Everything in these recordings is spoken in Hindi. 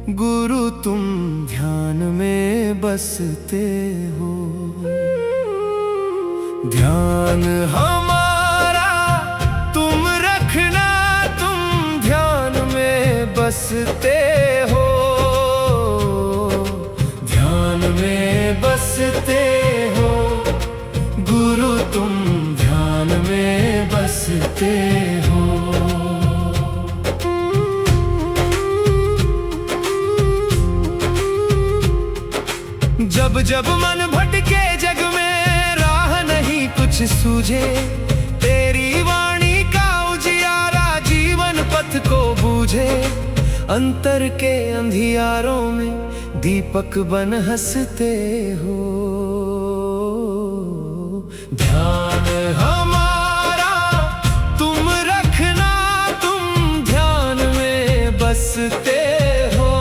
गुरु तुम ध्यान में बसते हो। ध्यान हमारा तुम रखना, तुम ध्यान में बसते हो। ध्यान में बसते हो गुरु तुम ध्यान में बसते हो। जब जब मन भटके जग में, राह नहीं कुछ सूझे, तेरी वाणी का उजियारा जीवन पथ को बूझे। अंतर के अंधियारों में दीपक बन हंसते हो। ध्यान हमारा तुम रखना, तुम ध्यान में बसते हो।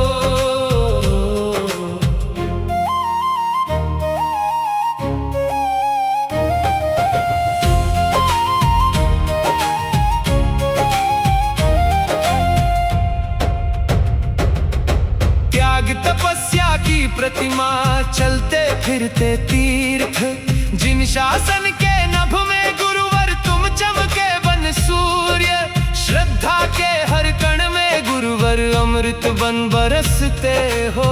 तपस्या की प्रतिमा, चलते फिरते तीर्थ, जिन शासन के नभ में गुरुवर तुम चमके बन सूर्य। श्रद्धा के हर कण में गुरुवर अमृत बन बरसते हो।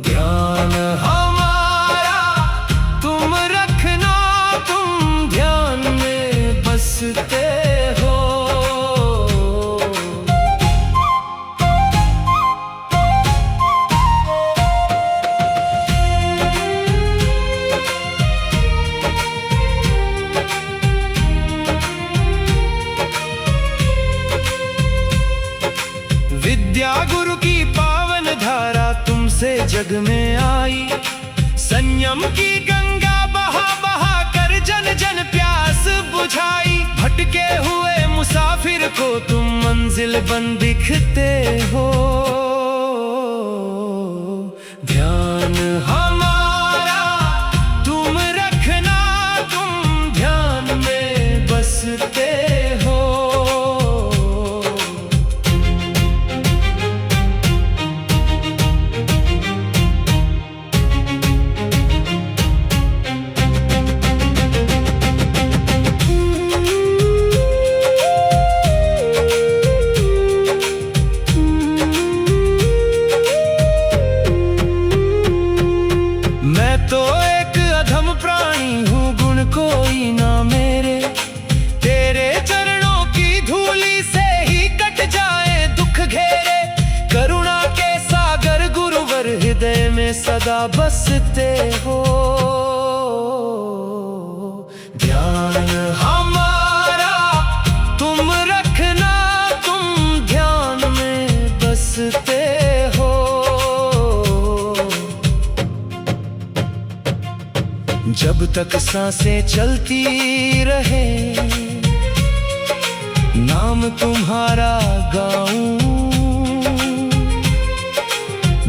ध्यान हमारा तुम रखना, तुम ध्यान में बसते हो। विद्या गुरु की पावन धारा तुमसे जग में आई। संयम की गंगा बहा बहा कर जन जन प्यास बुझाई। भटके हुए मुसाफिर को तुम मंजिल बन दिखते हो। ध्यान हमारा तुम रखना, तुम ध्यान में बसते हो। तो एक अधम प्राणी हूँ, गुण कोई ना मेरे। तेरे चरणों की धूली से ही कट जाए दुख घेरे। करुणा के सागर गुरुवर हृदय में सदा बसते हो। ध्यान हमारा तुम रखना, तुम ध्यान में बसते हो। जब तक सांसें चलती रहे, नाम तुम्हारा गाऊं।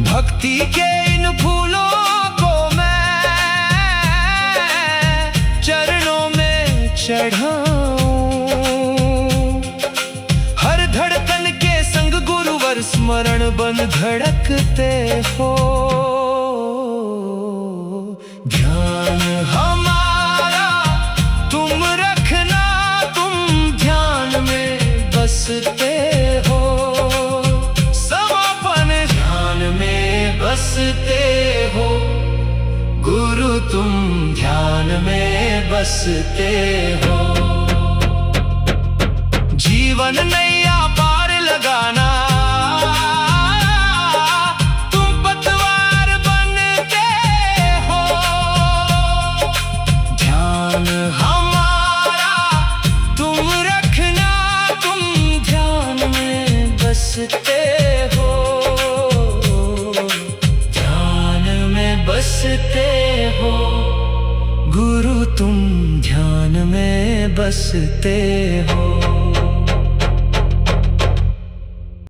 भक्ति के इन फूलों को मैं चरणों में चढ़ाऊं। हर धड़कन के संग गुरुवर स्मरण बन धड़कते हो। ध्यान हमारा तुम रखना, तुम ध्यान में बसते हो। समापन ध्यान में बसते हो गुरु तुम ध्यान में बसते हो। जीवन नैया पार लगाना, हमारा तुम रखना, तुम ध्यान में बसते हो। ध्यान में बसते हो गुरु तुम ध्यान में बसते हो।